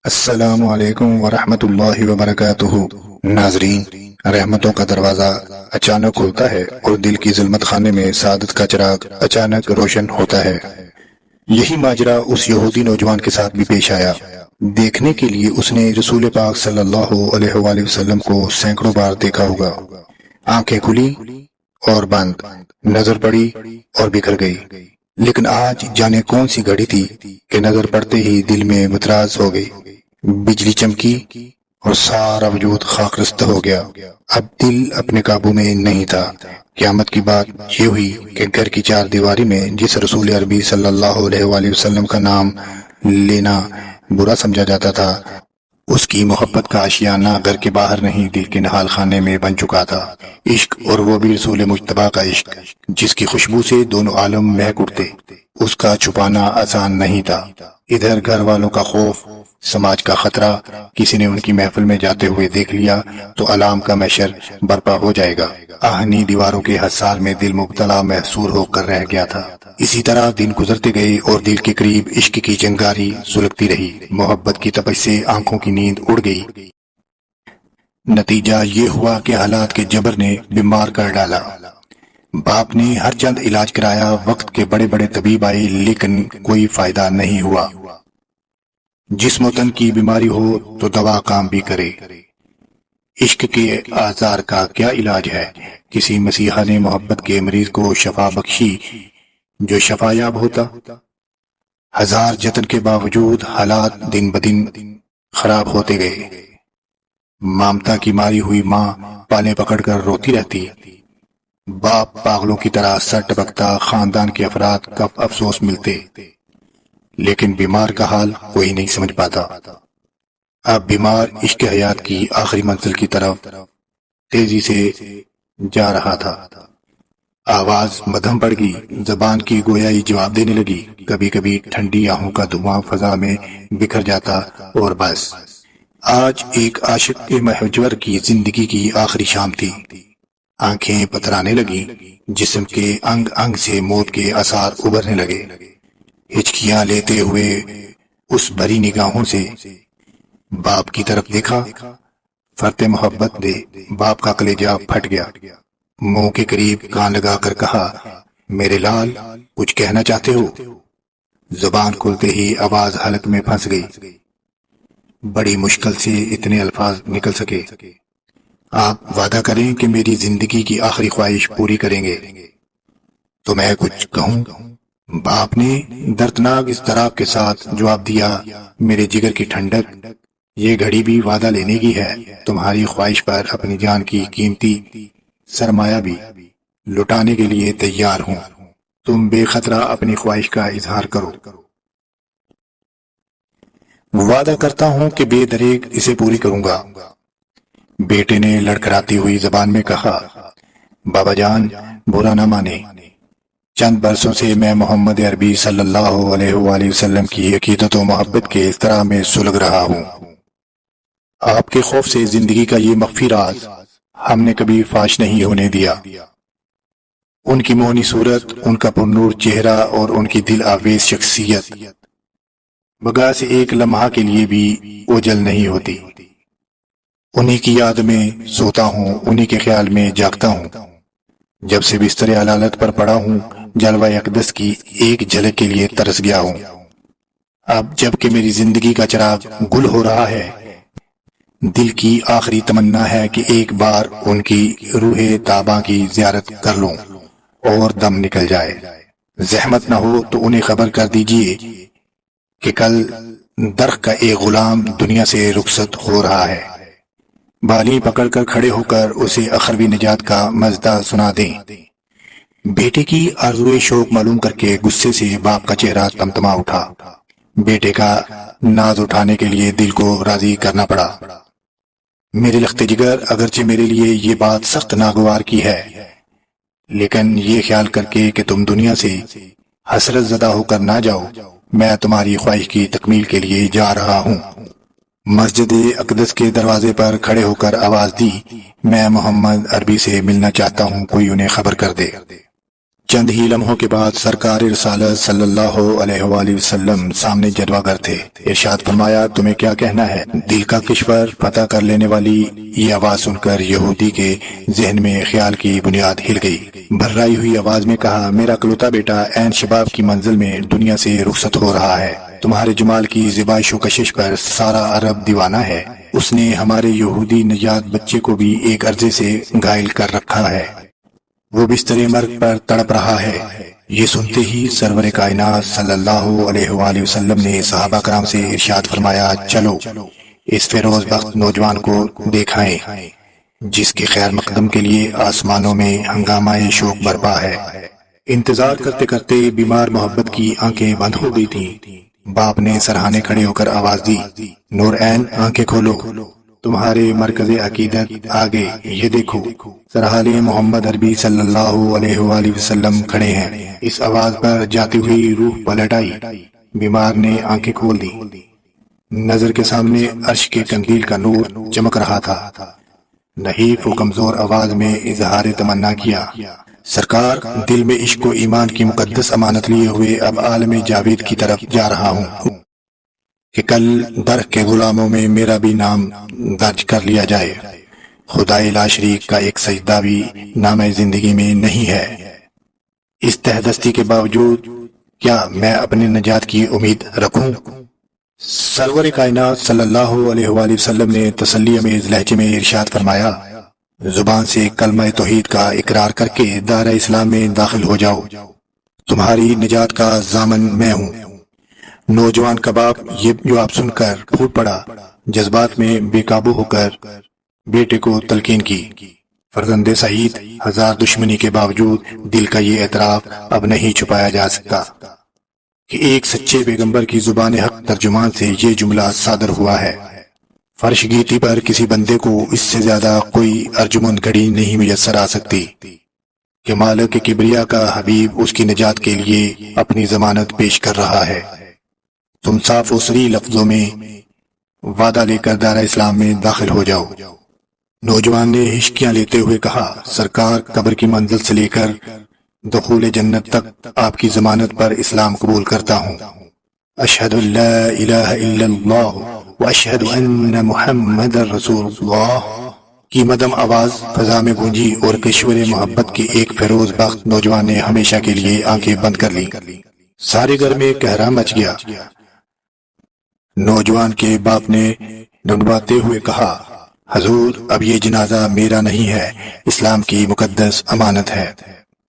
السلام علیکم ورحمۃ اللہ وبرکاتہ۔ ناظرین، رحمتوں کا دروازہ اچانک کھلتا ہے اور دل کی ظلمت خانے میں سعادت کا چراغ اچانک روشن ہوتا ہے۔ یہی ماجرا اس یہودی نوجوان کے ساتھ بھی پیش آیا۔ دیکھنے کے لیے اس نے رسول پاک صلی اللہ علیہ وآلہ وسلم کو سینکڑوں بار دیکھا ہوگا۔ آنکھیں کھلی اور بند، نظر پڑی اور بکھر گئی، لیکن آج جانے کون سی گھڑی تھی کہ نظر پڑتے ہی دل میں متراز ہو گئی۔ بجلی چمکی اور سارا وجود خاک رست ہو گیا۔ اب دل اپنے قابو میں نہیں تھا۔ قیامت کی بات یہ ہوئی کہ گھر کی چار دیواری میں جس رسول عربی صلی اللہ علیہ وآلہ وسلم کا نام لینا برا سمجھا جاتا تھا، اس کی محبت کا آشیانہ گھر کے باہر نہیں، دل کے نہال خانے میں بن چکا تھا۔ عشق، اور وہ بھی رسول مجتبیٰ کا عشق، جس کی خوشبو سے دونوں عالم مہک اٹھتے، اس کا چھپانا آسان نہیں تھا۔ ادھر گھر والوں کا خوف، سماج کا خطرہ، کسی نے ان کی محفل میں جاتے ہوئے دیکھ لیا تو علام کا محشر برپا ہو جائے گا۔ آہنی دیواروں کے حصار میں دل مبتلا محصور ہو کر رہ گیا تھا۔ اسی طرح دن گزرتے گئے اور دل کے قریب عشق کی چنگاری سلگتی رہی۔ محبت کی تپش سے آنکھوں کی نیند اڑ گئی۔ نتیجہ یہ ہوا کہ حالات کے جبر نے بیمار کر ڈالا۔ باپ نے ہر چند علاج کرایا، وقت کے بڑے بڑے طبیب آئے، لیکن کوئی فائدہ نہیں ہوا۔ جسم و تن کی بیماری ہو تو دوا کام بھی کرے۔ عشق کے آزار کا کیا علاج ہے؟ کسی مسیحا نے محبت کے مریض کو شفا بخشی جو شفا یاب ہوتا۔ ہزار جتن کے باوجود حالات دن بدن خراب ہوتے گئے۔ مامتا کی ماری ہوئی ماں پالے پکڑ کر روتی رہتی، باپ پاگلوں کی طرح سر ٹپکتا، خاندان کے افراد کا افسوس ملتے، لیکن بیمار کا حال کوئی نہیں سمجھ پاتا۔ اب بیمار عشق حیات کی آخری منزل کی طرف تیزی سے جا رہا تھا۔ آواز مدھم پڑ گئی، زبان کی گویائی جواب دینے لگی، کبھی کبھی ٹھنڈی آہوں کا دھواں فضا میں بکھر جاتا، اور بس۔ آج ایک عاشق کے محجور کی زندگی کی آخری شام تھی۔ آنکھیں پترانے لگیں، جسم کے انگ انگ سے موت کے آثار ابھرنے لگے۔ ہچکیاں لیتے ہوئے اس بھری نگاہوں سے باپ کی طرف دیکھا۔ فرط محبت دے باپ کا کلیجہ پھٹ گیا۔ منہ کے قریب کان لگا کر کہا، میرے لال، کچھ کہنا چاہتے ہو؟ زبان کھلتے ہی آواز حلق میں پھنس گئی۔ بڑی مشکل سے اتنے الفاظ نکل سکے۔ آپ وعدہ کریں کہ میری زندگی کی آخری خواہش پوری کریں گے تو میں کچھ کہوں؟ باپ نے دردناک اضطراب کے ساتھ جواب دیا، میرے جگر کی ٹھنڈک، یہ گھڑی بھی وعدہ لینے کی ہے۔ تمہاری خواہش پر اپنی جان کی قیمتی سرمایہ بھی لٹانے کے لیے تیار ہوں۔ تم بے خطرہ اپنی خواہش کا اظہار کرو۔ وعدہ کرتا ہوں کہ بے دریغ اسے پوری کروں گا۔ بیٹے نے لڑکھڑاتی ہوئی زبان میں کہا، بابا جان، برا نہ مانے، چند برسوں سے میں محمد عربی صلی اللہ علیہ وآلہ وسلم کی عقیدت و محبت کے اس طرح میں سلگ رہا ہوں۔ آپ کے خوف سے زندگی کا یہ مخفی راز ہم نے کبھی فاش نہیں ہونے دیا۔ ان کی مونی صورت، ان کا پرنور چہرہ اور ان کی دل آویز شخصیت بغیر سے ایک لمحہ کے لیے بھی اوجل نہیں ہوتی۔ انہی کی یاد میں سوتا ہوں، انہی کے خیال میں جاگتا ہوں۔ جب سے بستر علالت پر پڑا ہوں، جلوہ اقدس کی ایک جھلک کے لیے ترس گیا ہوں۔ اب جب کہ میری زندگی کا چراغ گل ہو رہا ہے، دل کی آخری تمنا ہے کہ ایک بار ان کی روح طابہ کی زیارت کر لوں اور دم نکل جائے۔ زحمت نہ ہو تو انہیں خبر کر دیجئے کہ کل درخت کا ایک غلام دنیا سے رخصت ہو رہا ہے۔ بالی پکڑ کر کھڑے ہو کر اسے اخروی نجات کا مزدہ سنا دیں۔ بیٹے کی آرزوئے شوق معلوم کر کے غصے سے باپ کا چہرہ تمتما اٹھا۔ بیٹے کا ناز اٹھانے کے لیے دل کو راضی کرنا پڑا۔ میرے لخت جگر، اگرچہ میرے لیے یہ بات سخت ناگوار کی ہے، لیکن یہ خیال کر کے کہ تم دنیا سے حسرت زدہ ہو کر نہ جاؤ، میں تمہاری خواہش کی تکمیل کے لیے جا رہا ہوں۔ مسجد اقدس کے دروازے پر کھڑے ہو کر آواز دی، میں محمد عربی سے ملنا چاہتا ہوں، کوئی انہیں خبر کر دے۔ چند ہی لمحوں کے بعد سرکار رسالت صلی اللہ علیہ وآلہ وسلم سامنے جلوہ گر تھے۔ ارشاد فرمایا تمہیں کیا کہنا ہے؟ دل کا کشور فتح کر لینے والی یہ آواز سن کر یہودی کے ذہن میں خیال کی بنیاد ہل گئی۔ بھررائی ہوئی آواز میں کہا میرا اکلوتا بیٹا عین شباب کی منزل میں دنیا سے رخصت ہو رہا ہے۔ تمہارے جمال کی زیبائش و کشش پر سارا عرب دیوانہ ہے۔ اس نے ہمارے یہودی نجات بچے کو بھی ایک عرضے سے گھائل کر رکھا ہے، وہ بستر مرگ پر تڑپ رہا ہے۔ یہ سنتے ہی سرور کائنات صلی اللہ علیہ وآلہ وسلم نے صحابہ کرام سے ارشاد فرمایا چلو اس فیروز بخت نوجوان کو دیکھائیں جس کے خیر مقدم کے لیے آسمانوں میں ہنگامہ شوق برپا ہے۔ انتظار کرتے کرتے بیمار محبت کی آنکھیں بند ہو گئی تھیں۔ باپ نے سرہانے کھڑے ہو کر آواز دی نور عین آنکھیں کھولو، تمہارے مرکز عقیدت آگے یہ دیکھو۔ سرحالی محمد عربی صلی اللہ علیہ وآلہ وسلم کھڑے ہیں۔ اس آواز پر جاتی ہوئی روح پلٹ آئی۔ بیمار نے آنکھیں کھول دی۔ نظر کے سامنے عرش کے قندیل کا نور چمک رہا تھا۔ نحیف و کمزور آواز میں اظہار تمنا کیا سرکار دل میں عشق و ایمان کی مقدس امانت لیے ہوئے اب عالم جاوید کی طرف جا رہا ہوں کہ کل درخت کے غلاموں میں میرا بھی نام درج کر لیا جائے۔ خدا لا شریک کا ایک سجدہ بھی نام زندگی میں نہیں ہے۔ اس تہدستی کے باوجود کیا میں اپنے نجات کی امید رکھوں؟ سرور کائنات صلی اللہ علیہ وآلہ وسلم نے تسلی امیز لہجے میں ارشاد فرمایا زبان سے کلمہ توحید کا اقرار کر کے دائرہ اسلام میں داخل ہو جاؤ، تمہاری نجات کا ضامن میں ہوں۔ نوجوان کا باپ یہ جواب سن کر پھوٹ پڑا، جذبات میں بے قابو ہو کر بیٹے کو تلقین کی۔ فرزند سعید ہزار دشمنی کے باوجود دل کا یہ اعتراف اب نہیں چھپایا جا سکتا کہ ایک سچے پیغمبر کی زبان حق ترجمان سے یہ جملہ صادر ہوا ہے۔ فرش گیتی پر کسی بندے کو اس سے زیادہ کوئی ارجمند گھڑی نہیں میسر آ سکتی کہ مالک کبریا کا حبیب اس کی نجات کے لیے اپنی ضمانت پیش کر رہا ہے۔ تم صاف و صریح لفظوں میں وعدہ لے کر دائرہ اسلام میں داخل ہو جاؤ۔ نوجوان نے ہچکیاں لیتے ہوئے کہا سرکار قبر کی منزل سے لے کر دخول جنت تک آپ کی ضمانت پر اسلام قبول کرتا ہوں۔ اشہد ان لا الہ الا اللہ واشہد ان محمد رسول اللہ کی مدم آواز فضا میں گونجی اور کشور محبت کے ایک فیروز بخت نوجوان نے ہمیشہ کے لیے آنکھیں بند کر لی۔ سارے گھر میں قہرا مچ گیا۔ نوجوان کے باپ نے ڈنڈواتے ہوئے کہا حضور اب یہ جنازہ میرا نہیں ہے، اسلام کی مقدس امانت ہے،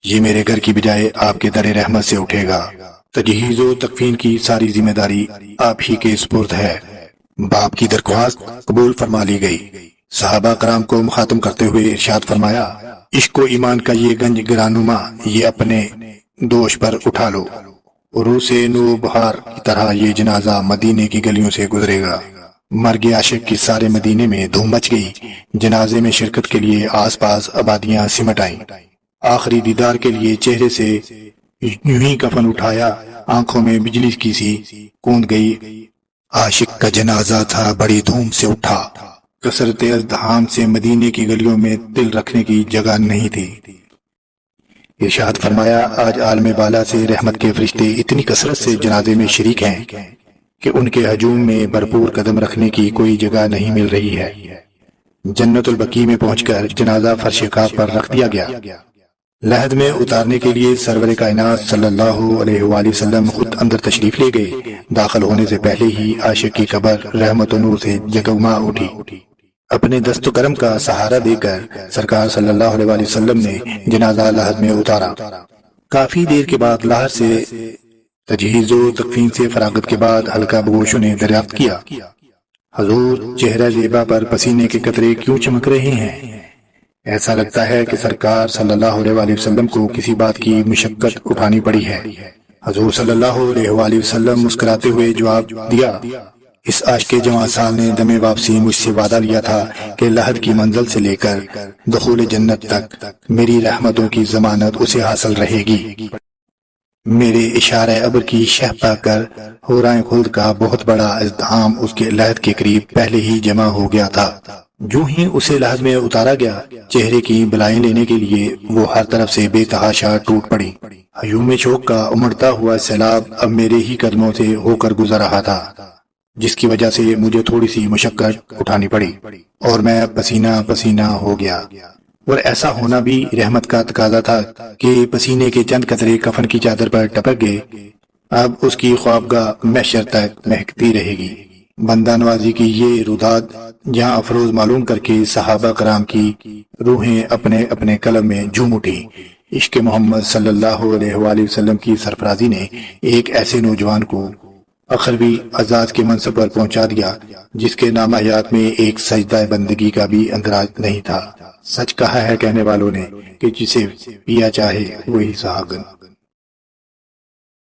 یہ میرے گھر کی بجائے آپ کے در رحمت سے اٹھے گا۔ تجہیز و تکفین کی ساری ذمہ داری آپ ہی کے سپرد ہے۔ باپ کی درخواست قبول فرما لی گئی۔ صحابہ کرام کو مخاطب کرتے ہوئے ارشاد فرمایا عشق و ایمان کا یہ گنج گرانما یہ اپنے دوش پر اٹھا لو، عروس نو بہار کی طرح یہ جنازہ مدینے کی گلیوں سے گزرے گا۔ مرگ عاشق کی سارے مدینے میں دھوم مچ گئی۔ جنازے میں شرکت کے لیے آس پاس آبادیاں سمٹ آئیں۔ آخری دیدار کے لیے چہرے سے یوں ہی کفن اٹھایا، آنکھوں میں بجلی کی سی کوند گئی۔ عاشق کا جنازہ تھا بڑی دھوم سے اٹھا، کثرت ازدحام سے مدینے کی گلیوں میں دل رکھنے کی جگہ نہیں تھی۔ ارشاد فرمایا آج عالم بالا سے رحمت کے فرشتے اتنی کثرت سے جنازے میں شریک ہیں کہ ان کے ہجوم میں بھرپور قدم رکھنے کی کوئی جگہ نہیں مل رہی ہے۔ جنت البقیع میں پہنچ کر جنازہ فرش خاک پر رکھ دیا گیا۔ لحد میں اتارنے کے لیے سرور کائنات صلی اللہ علیہ وآلہ وسلم خود اندر تشریف لے گئے۔ داخل ہونے سے پہلے ہی عاشق کی قبر رحمت و نور سے جگمگا اٹھی۔ اپنے دست و کرم کا سہارا دے کر سرکار صلی اللہ علیہ وآلہ وسلم نے جنازہ لحد میں اتارا۔ کافی دیر کے بعد لہر سے تجہیز و تکفین سے فراغت کے بعد حلقہ بگوشوں نے دریافت کیا حضور چہرہ زیبا پر پسینے کے قطرے کیوں چمک رہے ہیں؟ ایسا لگتا ہے کہ سرکار صلی اللہ علیہ وآلہ وسلم کو کسی بات کی مشقت اٹھانی پڑی ہے۔ حضور صلی اللہ علیہ وآلہ وسلم مسکراتے ہوئے جواب دیا اس عاشق جوان سال نے دم واپسی مجھ سے وعدہ لیا تھا کہ لحد کی منزل سے لے کر دخول جنت تک میری رحمتوں کی ضمانت اسے حاصل رہے گی۔ میرے اشارہ ابر کی شہ پا کر حورائے خلد کا بہت بڑا ازدحام اس کے لحد کے قریب پہلے ہی جمع ہو گیا تھا۔ جو ہی اسے لحد میں اتارا گیا، چہرے کی بلائیں لینے کے لیے وہ ہر طرف سے بے تحاشا ٹوٹ پڑی۔ ہیوم شوق کا امڑتا ہوا سیلاب اب میرے ہی قدموں سے ہو کر گزر رہا تھا، جس کی وجہ سے مجھے تھوڑی سی مشقت اٹھانی پڑی اور میں پسینہ پسینہ ہو گیا۔ اور ایسا ہونا بھی رحمت کا تقاضا تھا کہ پسینے کے چند قطرے کفن کی چادر پر ٹپک گئے۔ اب اس کی خوابگاہ محشر تک مہکتی رہے گی۔ بندہ نوازی کی یہ روداد جہاں افروز معلوم کر کے صحابہ کرام کی روحیں اپنے اپنے قلم میں جھوم اٹھی۔ عشق محمد صلی اللہ علیہ وآلہ وسلم کی سرفرازی نے ایک ایسے نوجوان کو اخروی اعزاز کے منصب پر پہنچا دیا جس کے نام حیات میں ایک سجدہ بندگی کا بھی اندراج نہیں تھا۔ سچ کہا ہے کہنے والوں نے کہ جسے پیا چاہے وہی سہاگن۔